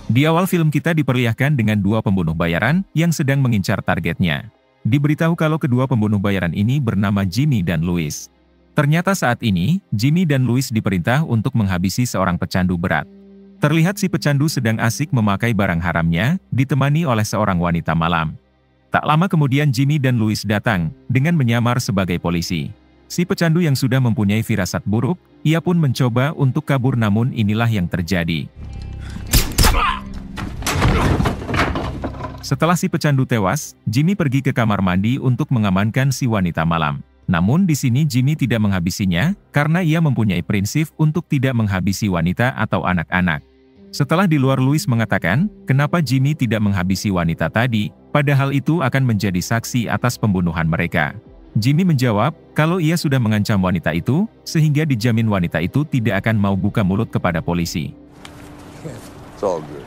Di awal film kita diperlihatkan dengan dua pembunuh bayaran yang sedang mengincar targetnya. Diberitahu kalau kedua pembunuh bayaran ini bernama Jimmy dan Louis. Ternyata saat ini, Jimmy dan Louis diperintah untuk menghabisi seorang pecandu berat. Terlihat si pecandu sedang asik memakai barang haramnya, ditemani oleh seorang wanita malam. Tak lama kemudian Jimmy dan Louis datang, dengan menyamar sebagai polisi. Si pecandu yang sudah mempunyai firasat buruk, ia pun mencoba untuk kabur namun inilah yang terjadi. Setelah si pecandu tewas, Jimmy pergi ke kamar mandi untuk mengamankan si wanita malam. Namun di sini Jimmy tidak menghabisinya, karena ia mempunyai prinsip untuk tidak menghabisi wanita atau anak-anak. Setelah di luar Louis mengatakan, kenapa Jimmy tidak menghabisi wanita tadi, padahal itu akan menjadi saksi atas pembunuhan mereka. Jimmy menjawab, kalau ia sudah mengancam wanita itu, sehingga dijamin wanita itu tidak akan mau buka mulut kepada polisi. It's all good.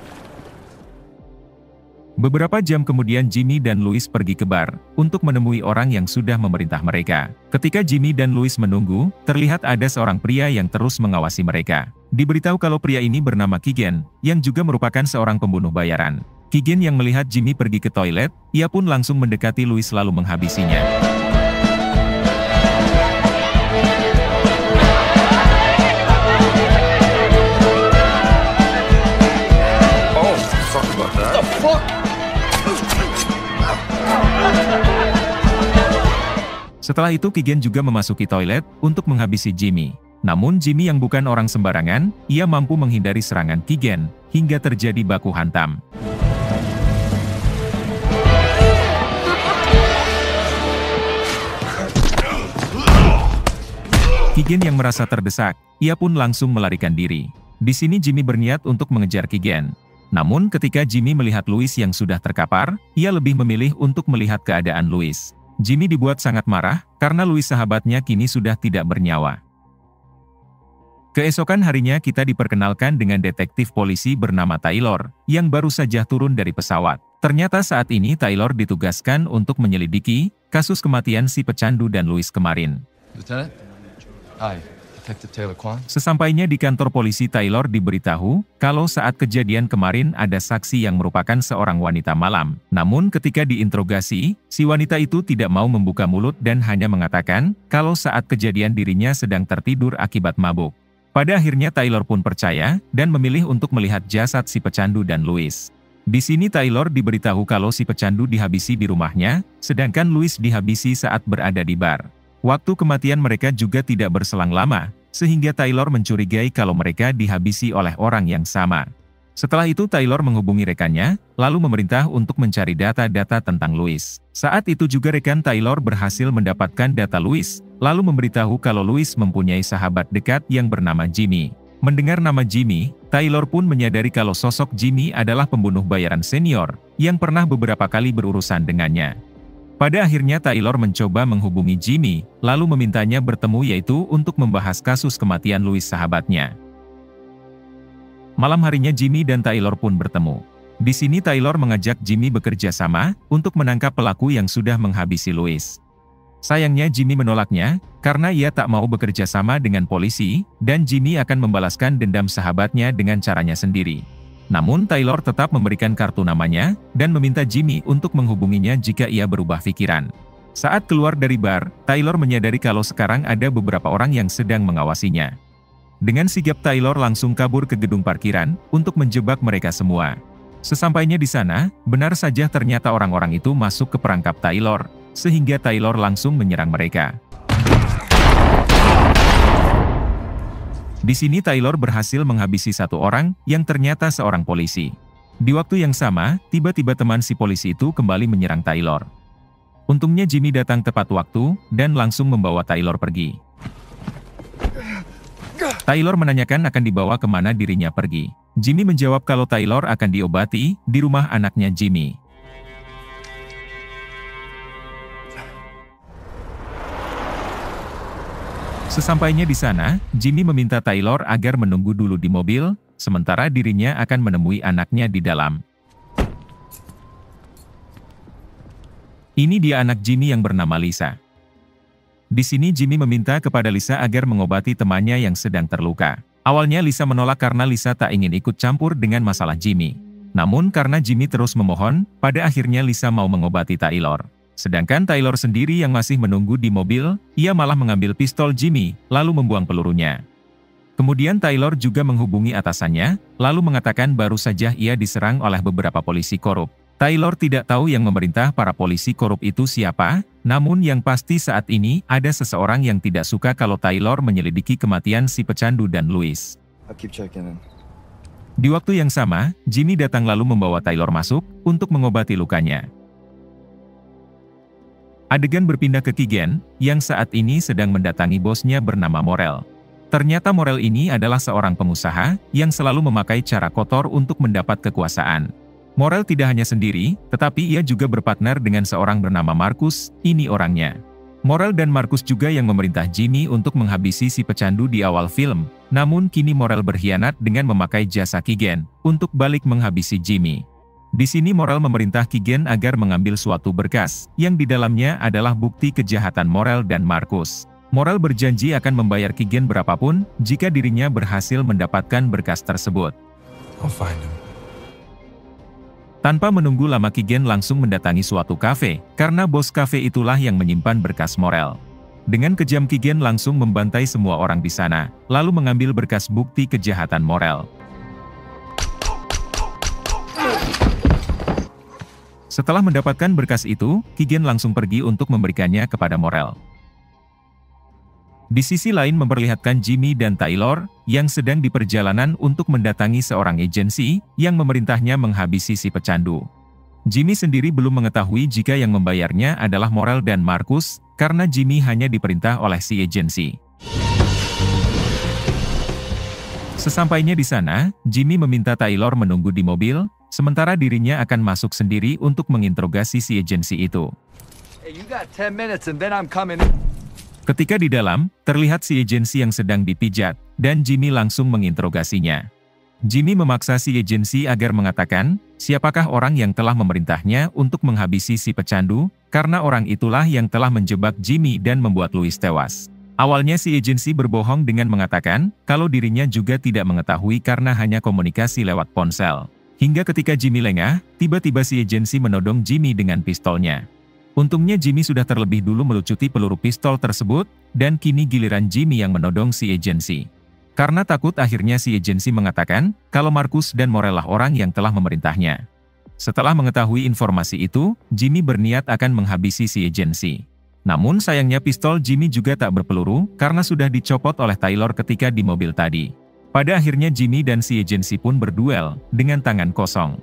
Beberapa jam kemudian Jimmy dan Louis pergi ke bar, untuk menemui orang yang sudah memerintah mereka. Ketika Jimmy dan Louis menunggu, terlihat ada seorang pria yang terus mengawasi mereka. Diberitahu kalau pria ini bernama Keegan, yang juga merupakan seorang pembunuh bayaran. Keegan yang melihat Jimmy pergi ke toilet, ia pun langsung mendekati Louis lalu menghabisinya. Oh, sorry about that. What the fuck? Setelah itu Keegan juga memasuki toilet untuk menghabisi Jimmy. Namun Jimmy yang bukan orang sembarangan, ia mampu menghindari serangan Keegan, hingga terjadi baku hantam. Keegan yang merasa terdesak, ia pun langsung melarikan diri. Di sini Jimmy berniat untuk mengejar Keegan. Namun ketika Jimmy melihat Louis yang sudah terkapar, ia lebih memilih untuk melihat keadaan Louis. Jimmy dibuat sangat marah, karena Louis sahabatnya kini sudah tidak bernyawa. Keesokan harinya kita diperkenalkan dengan detektif polisi bernama Taylor, yang baru saja turun dari pesawat. Ternyata saat ini Taylor ditugaskan untuk menyelidiki kasus kematian si pecandu dan Louis kemarin. Lieutenant? Hi, Detective Taylor Kwan. Sesampainya di kantor polisi, Taylor diberitahu kalau saat kejadian kemarin ada saksi yang merupakan seorang wanita malam. Namun ketika diinterogasi, si wanita itu tidak mau membuka mulut dan hanya mengatakan kalau saat kejadian dirinya sedang tertidur akibat mabuk. Pada akhirnya Taylor pun percaya dan memilih untuk melihat jasad si pecandu dan Louis. Di sini Taylor diberitahu kalau si pecandu dihabisi di rumahnya, sedangkan Louis dihabisi saat berada di bar. Waktu kematian mereka juga tidak berselang lama, sehingga Taylor mencurigai kalau mereka dihabisi oleh orang yang sama. Setelah itu Taylor menghubungi rekannya, lalu memerintah untuk mencari data-data tentang Louis. Saat itu juga rekan Taylor berhasil mendapatkan data Louis, lalu memberitahu kalau Louis mempunyai sahabat dekat yang bernama Jimmy. Mendengar nama Jimmy, Taylor pun menyadari kalau sosok Jimmy adalah pembunuh bayaran senior, yang pernah beberapa kali berurusan dengannya. Pada akhirnya Taylor mencoba menghubungi Jimmy, lalu memintanya bertemu yaitu untuk membahas kasus kematian Louis sahabatnya. Malam harinya Jimmy dan Taylor pun bertemu. Di sini Taylor mengajak Jimmy bekerja sama untuk menangkap pelaku yang sudah menghabisi Louis. Sayangnya Jimmy menolaknya, karena ia tak mau bekerja sama dengan polisi, dan Jimmy akan membalaskan dendam sahabatnya dengan caranya sendiri. Namun Taylor tetap memberikan kartu namanya, dan meminta Jimmy untuk menghubunginya jika ia berubah pikiran. Saat keluar dari bar, Taylor menyadari kalau sekarang ada beberapa orang yang sedang mengawasinya. Dengan sigap Taylor langsung kabur ke gedung parkiran, untuk menjebak mereka semua. Sesampainya di sana, benar saja ternyata orang-orang itu masuk ke perangkap Taylor, sehingga Taylor langsung menyerang mereka. Di sini Taylor berhasil menghabisi satu orang, yang ternyata seorang polisi. Di waktu yang sama, tiba-tiba teman si polisi itu kembali menyerang Taylor. Untungnya Jimmy datang tepat waktu, dan langsung membawa Taylor pergi. Taylor menanyakan akan dibawa kemana dirinya pergi. Jimmy menjawab kalau Taylor akan diobati, di rumah anaknya Jimmy. Sesampainya di sana, Jimmy meminta Taylor agar menunggu dulu di mobil, sementara dirinya akan menemui anaknya di dalam. Ini dia anak Jimmy yang bernama Lisa. Di sini Jimmy meminta kepada Lisa agar mengobati temannya yang sedang terluka. Awalnya Lisa menolak karena Lisa tak ingin ikut campur dengan masalah Jimmy. Namun karena Jimmy terus memohon, pada akhirnya Lisa mau mengobati Taylor. Sedangkan Taylor sendiri yang masih menunggu di mobil, ia malah mengambil pistol Jimmy, lalu membuang pelurunya. Kemudian Taylor juga menghubungi atasannya, lalu mengatakan baru saja ia diserang oleh beberapa polisi korup. Taylor tidak tahu yang memerintah para polisi korup itu siapa, namun yang pasti saat ini ada seseorang yang tidak suka kalau Taylor menyelidiki kematian si pecandu dan Louis. I'll keep checking in. Di waktu yang sama, Jimmy datang lalu membawa Taylor masuk untuk mengobati lukanya. Adegan berpindah ke Keegan, yang saat ini sedang mendatangi bosnya bernama Morel. Ternyata Morel ini adalah seorang pengusaha yang selalu memakai cara kotor untuk mendapat kekuasaan. Morel tidak hanya sendiri, tetapi ia juga berpartner dengan seorang bernama Marcus, ini orangnya. Morel dan Marcus juga yang memerintah Jimmy untuk menghabisi si pecandu di awal film, namun kini Morel berkhianat dengan memakai jasa Keegan untuk balik menghabisi Jimmy. Di sini Morel memerintah Keegan agar mengambil suatu berkas, yang di dalamnya adalah bukti kejahatan Morel dan Marcus. Morel berjanji akan membayar Keegan berapapun, jika dirinya berhasil mendapatkan berkas tersebut. I'll find him. Tanpa menunggu lama Keegan langsung mendatangi suatu kafe, karena bos kafe itulah yang menyimpan berkas Morel. Dengan kejam Keegan langsung membantai semua orang di sana, lalu mengambil berkas bukti kejahatan Morel. Setelah mendapatkan berkas itu, Keegan langsung pergi untuk memberikannya kepada Morel. Di sisi lain memperlihatkan Jimmy dan Taylor, yang sedang di perjalanan untuk mendatangi seorang agensi, yang memerintahnya menghabisi si pecandu. Jimmy sendiri belum mengetahui jika yang membayarnya adalah Morel dan Marcus, karena Jimmy hanya diperintah oleh si agensi. Sesampainya di sana, Jimmy meminta Taylor menunggu di mobil, sementara dirinya akan masuk sendiri untuk menginterogasi si agensi itu. Hey, you got 10 minutes and then I'm coming. Ketika di dalam, terlihat si agensi yang sedang dipijat, dan Jimmy langsung menginterogasinya. Jimmy memaksa si agensi agar mengatakan, siapakah orang yang telah memerintahnya untuk menghabisi si pecandu, karena orang itulah yang telah menjebak Jimmy dan membuat Louis tewas. Awalnya si agensi berbohong dengan mengatakan, kalau dirinya juga tidak mengetahui karena hanya komunikasi lewat ponsel. Hingga ketika Jimmy lengah, tiba-tiba si agensi menodong Jimmy dengan pistolnya. Untungnya Jimmy sudah terlebih dulu melucuti peluru pistol tersebut, dan kini giliran Jimmy yang menodong si agensi. Karena takut akhirnya si agensi mengatakan, kalau Marcus dan Morel lah orang yang telah memerintahnya. Setelah mengetahui informasi itu, Jimmy berniat akan menghabisi si agensi. Namun sayangnya pistol Jimmy juga tak berpeluru, karena sudah dicopot oleh Taylor ketika di mobil tadi. Pada akhirnya Jimmy dan si agensi pun berduel, dengan tangan kosong.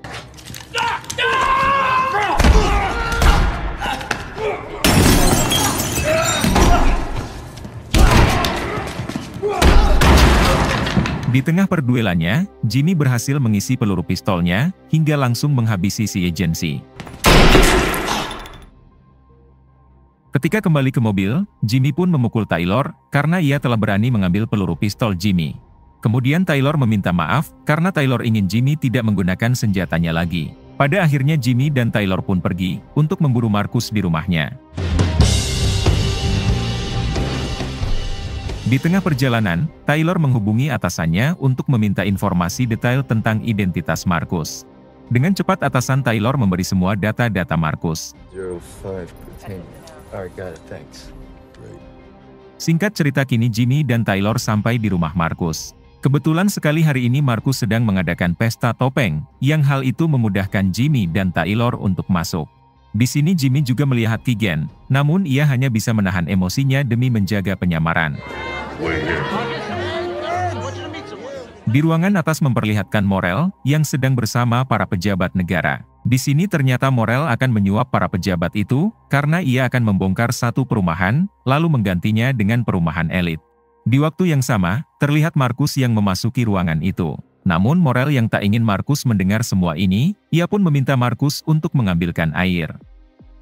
Di tengah perduelannya, Jimmy berhasil mengisi peluru pistolnya, hingga langsung menghabisi si agensi. Ketika kembali ke mobil, Jimmy pun memukul Taylor, karena ia telah berani mengambil peluru pistol Jimmy. Kemudian Taylor meminta maaf, karena Taylor ingin Jimmy tidak menggunakan senjatanya lagi. Pada akhirnya Jimmy dan Taylor pun pergi, untuk memburu Marcus di rumahnya. Di tengah perjalanan, Taylor menghubungi atasannya untuk meminta informasi detail tentang identitas Marcus. Dengan cepat atasan Taylor memberi semua data-data Marcus. 05 containment. Alright, got it, thanks. Great. Singkat cerita kini Jimmy dan Taylor sampai di rumah Marcus. Kebetulan sekali hari ini Marcus sedang mengadakan pesta topeng, yang hal itu memudahkan Jimmy dan Taylor untuk masuk. Di sini Jimmy juga melihat Keegan, namun ia hanya bisa menahan emosinya demi menjaga penyamaran. Di ruangan atas memperlihatkan Morel, yang sedang bersama para pejabat negara. Di sini ternyata Morel akan menyuap para pejabat itu, karena ia akan membongkar satu perumahan, lalu menggantinya dengan perumahan elit. Di waktu yang sama, terlihat Marcus yang memasuki ruangan itu. Namun Morel yang tak ingin Marcus mendengar semua ini, ia pun meminta Marcus untuk mengambilkan air.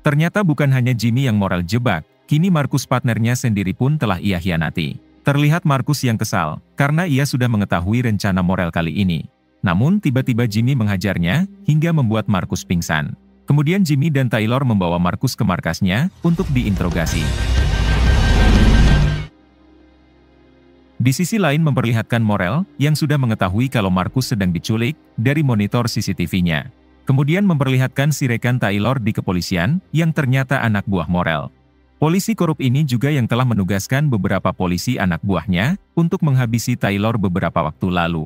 Ternyata bukan hanya Jimmy yang Morel jebak, kini Marcus partnernya sendiri pun telah ia khianati. Terlihat Marcus yang kesal, karena ia sudah mengetahui rencana Morel kali ini. Namun tiba-tiba Jimmy menghajarnya, hingga membuat Marcus pingsan. Kemudian Jimmy dan Taylor membawa Marcus ke markasnya, untuk diinterogasi. Di sisi lain memperlihatkan Morel, yang sudah mengetahui kalau Markus sedang diculik, dari monitor CCTV-nya. Kemudian memperlihatkan si rekan Taylor di kepolisian, yang ternyata anak buah Morel. Polisi korup ini juga yang telah menugaskan beberapa polisi anak buahnya, untuk menghabisi Taylor beberapa waktu lalu.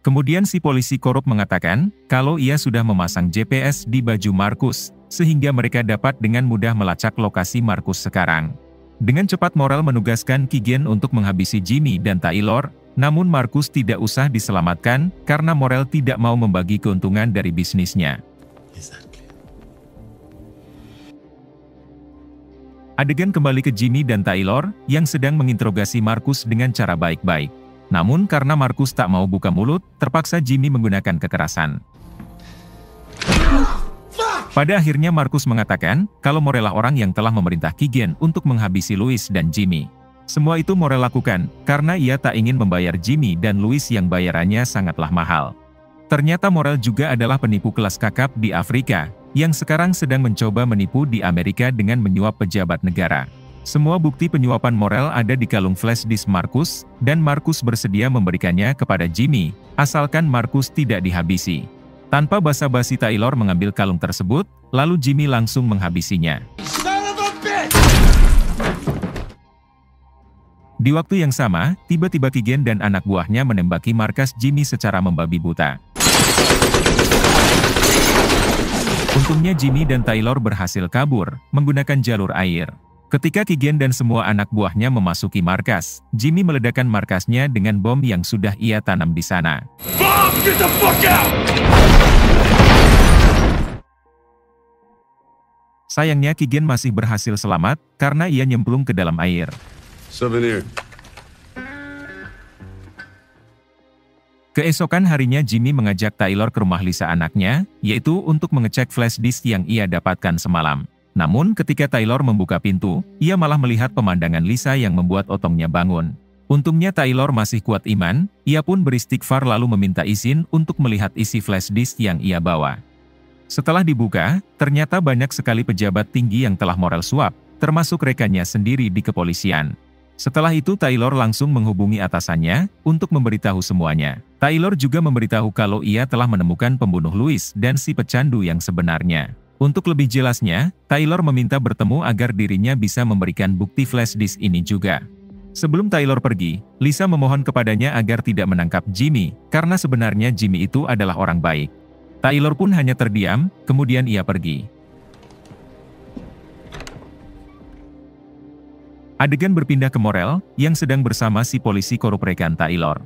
Kemudian si polisi korup mengatakan, kalau ia sudah memasang GPS di baju Markus, sehingga mereka dapat dengan mudah melacak lokasi Markus sekarang. Dengan cepat Morel menugaskan Kigen untuk menghabisi Jimmy dan Taylor, namun Markus tidak usah diselamatkan, karena Morel tidak mau membagi keuntungan dari bisnisnya. Adegan kembali ke Jimmy dan Taylor, yang sedang menginterogasi Markus dengan cara baik-baik. Namun karena Markus tak mau buka mulut, terpaksa Jimmy menggunakan kekerasan. Pada akhirnya Markus mengatakan, kalau Morel lah orang yang telah memerintah Kigen untuk menghabisi Louis dan Jimmy. Semua itu Morel lakukan, karena ia tak ingin membayar Jimmy dan Louis yang bayarannya sangatlah mahal. Ternyata Morel juga adalah penipu kelas kakap di Afrika, yang sekarang sedang mencoba menipu di Amerika dengan menyuap pejabat negara. Semua bukti penyuapan Morel ada di kalung flash disk Markus, dan Markus bersedia memberikannya kepada Jimmy, asalkan Markus tidak dihabisi. Tanpa basa-basi Taylor mengambil kalung tersebut, lalu Jimmy langsung menghabisinya. Di waktu yang sama, tiba-tiba Kigen dan anak buahnya menembaki markas Jimmy secara membabi buta. Untungnya Jimmy dan Taylor berhasil kabur, menggunakan jalur air. Ketika Kigen dan semua anak buahnya memasuki markas, Jimmy meledakkan markasnya dengan bom yang sudah ia tanam di sana. Bomb, get the fuck out! Sayangnya Kigen masih berhasil selamat, karena ia nyemplung ke dalam air. Souvenir. Keesokan harinya Jimmy mengajak Taylor ke rumah Lisa anaknya, yaitu untuk mengecek flash disk yang ia dapatkan semalam. Namun ketika Taylor membuka pintu, ia malah melihat pemandangan Lisa yang membuat otongnya bangun. Untungnya Taylor masih kuat iman, ia pun beristighfar lalu meminta izin untuk melihat isi flash disk yang ia bawa. Setelah dibuka, ternyata banyak sekali pejabat tinggi yang telah Morel suap, termasuk rekannya sendiri di kepolisian. Setelah itu Taylor langsung menghubungi atasannya, untuk memberitahu semuanya. Taylor juga memberitahu kalau ia telah menemukan pembunuh Louis dan si pecandu yang sebenarnya. Untuk lebih jelasnya, Taylor meminta bertemu agar dirinya bisa memberikan bukti flash disk ini juga. Sebelum Taylor pergi, Lisa memohon kepadanya agar tidak menangkap Jimmy, karena sebenarnya Jimmy itu adalah orang baik. Taylor pun hanya terdiam, kemudian ia pergi. Adegan berpindah ke Morel, yang sedang bersama si polisi korup rekan Taylor.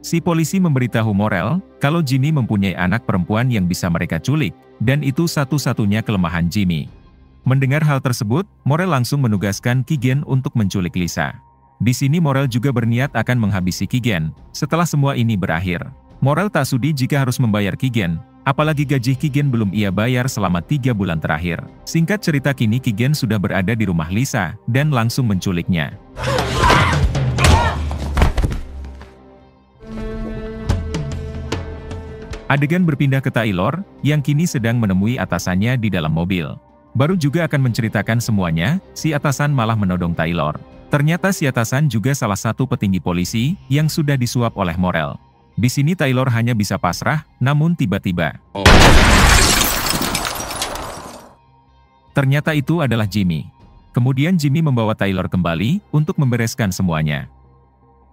Si polisi memberitahu Morel, kalau Jimmy mempunyai anak perempuan yang bisa mereka culik, dan itu satu-satunya kelemahan Jimmy. Mendengar hal tersebut, Morel langsung menugaskan Kigen untuk menculik Lisa. Di sini Morel juga berniat akan menghabisi Kigen. Setelah semua ini berakhir, Morel tak sudi jika harus membayar Kigen, apalagi gaji Kigen belum ia bayar selama 3 bulan terakhir. Singkat cerita kini Kigen sudah berada di rumah Lisa, dan langsung menculiknya. Adegan berpindah ke Taylor, yang kini sedang menemui atasannya di dalam mobil. Baru juga akan menceritakan semuanya, si atasan malah menodong Taylor. Ternyata si atasan juga salah satu petinggi polisi, yang sudah disuap oleh Morel. Di sini Taylor hanya bisa pasrah, namun tiba-tiba. Ternyata itu adalah Jimmy. Kemudian Jimmy membawa Taylor kembali, untuk membereskan semuanya.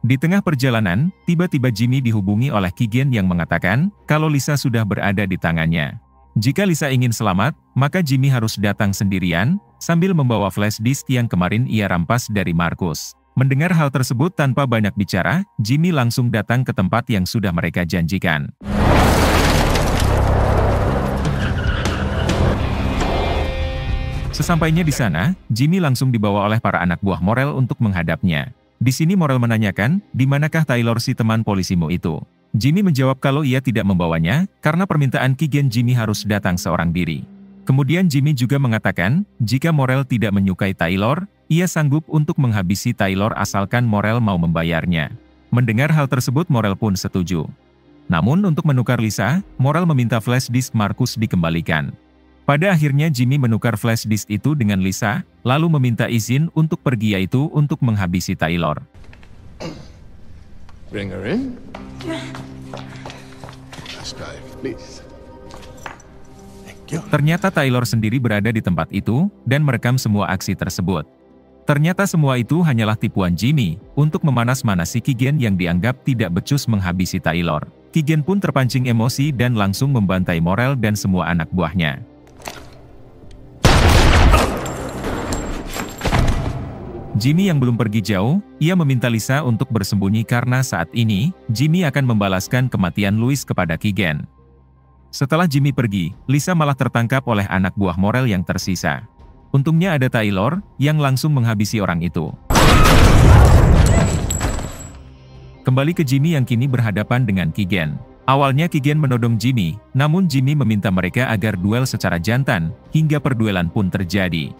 Di tengah perjalanan, tiba-tiba Jimmy dihubungi oleh Kigen yang mengatakan, kalau Lisa sudah berada di tangannya. Jika Lisa ingin selamat, maka Jimmy harus datang sendirian, sambil membawa flash disk yang kemarin ia rampas dari Markus. Mendengar hal tersebut tanpa banyak bicara, Jimmy langsung datang ke tempat yang sudah mereka janjikan. Sesampainya di sana, Jimmy langsung dibawa oleh para anak buah Morel untuk menghadapnya. Di sini Morel menanyakan, di manakah Taylor si teman polisimu itu? Jimmy menjawab kalau ia tidak membawanya, karena permintaan Kigen Jimmy harus datang seorang diri. Kemudian Jimmy juga mengatakan, jika Morel tidak menyukai Taylor, ia sanggup untuk menghabisi Taylor asalkan Morel mau membayarnya. Mendengar hal tersebut Morel pun setuju. Namun untuk menukar Lisa, Morel meminta flash disk Markus dikembalikan. Pada akhirnya Jimmy menukar flash disk itu dengan Lisa, lalu meminta izin untuk pergi yaitu untuk menghabisi Taylor. Bring her in. Last guy, please. Ternyata Taylor sendiri berada di tempat itu, dan merekam semua aksi tersebut. Ternyata semua itu hanyalah tipuan Jimmy, untuk memanas-manasi Keegan yang dianggap tidak becus menghabisi Taylor. Keegan pun terpancing emosi dan langsung membantai Morel dan semua anak buahnya. Jimmy yang belum pergi jauh, ia meminta Lisa untuk bersembunyi karena saat ini, Jimmy akan membalaskan kematian Louis kepada Keegan. Setelah Jimmy pergi, Lisa malah tertangkap oleh anak buah Morel yang tersisa. Untungnya ada Taylor, yang langsung menghabisi orang itu. Kembali ke Jimmy yang kini berhadapan dengan Keegan. Awalnya Keegan menodong Jimmy, namun Jimmy meminta mereka agar duel secara jantan, hingga perduelan pun terjadi.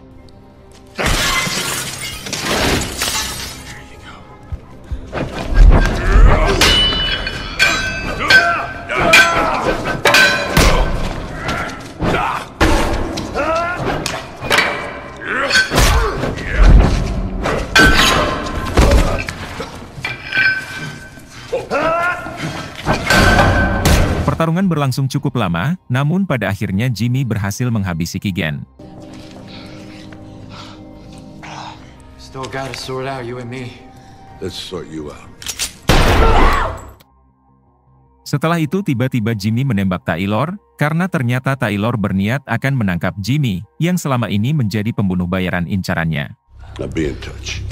Pertarungan berlangsung cukup lama, namun pada akhirnya Jimmy berhasil menghabisi Keegan. Still gotta sort out you and me. Let's sort you out. Setelah itu tiba-tiba Jimmy menembak Taylor, karena ternyata Taylor berniat akan menangkap Jimmy, yang selama ini menjadi pembunuh bayaran incarannya. I'll be in touch.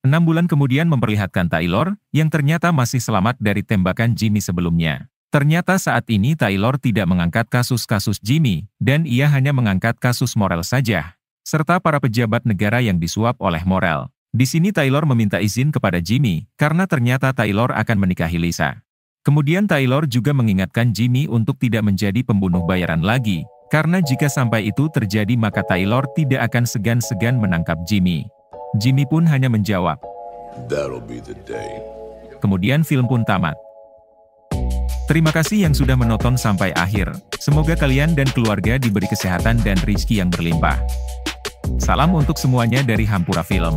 6 bulan kemudian memperlihatkan Taylor, yang ternyata masih selamat dari tembakan Jimmy sebelumnya. Ternyata saat ini Taylor tidak mengangkat kasus-kasus Jimmy, dan ia hanya mengangkat kasus Morel saja, serta para pejabat negara yang disuap oleh Morel. Di sini Taylor meminta izin kepada Jimmy, karena ternyata Taylor akan menikahi Lisa. Kemudian Taylor juga mengingatkan Jimmy untuk tidak menjadi pembunuh bayaran lagi, karena jika sampai itu terjadi maka Taylor tidak akan segan-segan menangkap Jimmy. Jimmy pun hanya menjawab, That'll be the day. Kemudian film pun tamat. Terima kasih yang sudah menonton sampai akhir. Semoga kalian dan keluarga diberi kesehatan dan rezeki yang berlimpah. Salam untuk semuanya dari Hampura Film.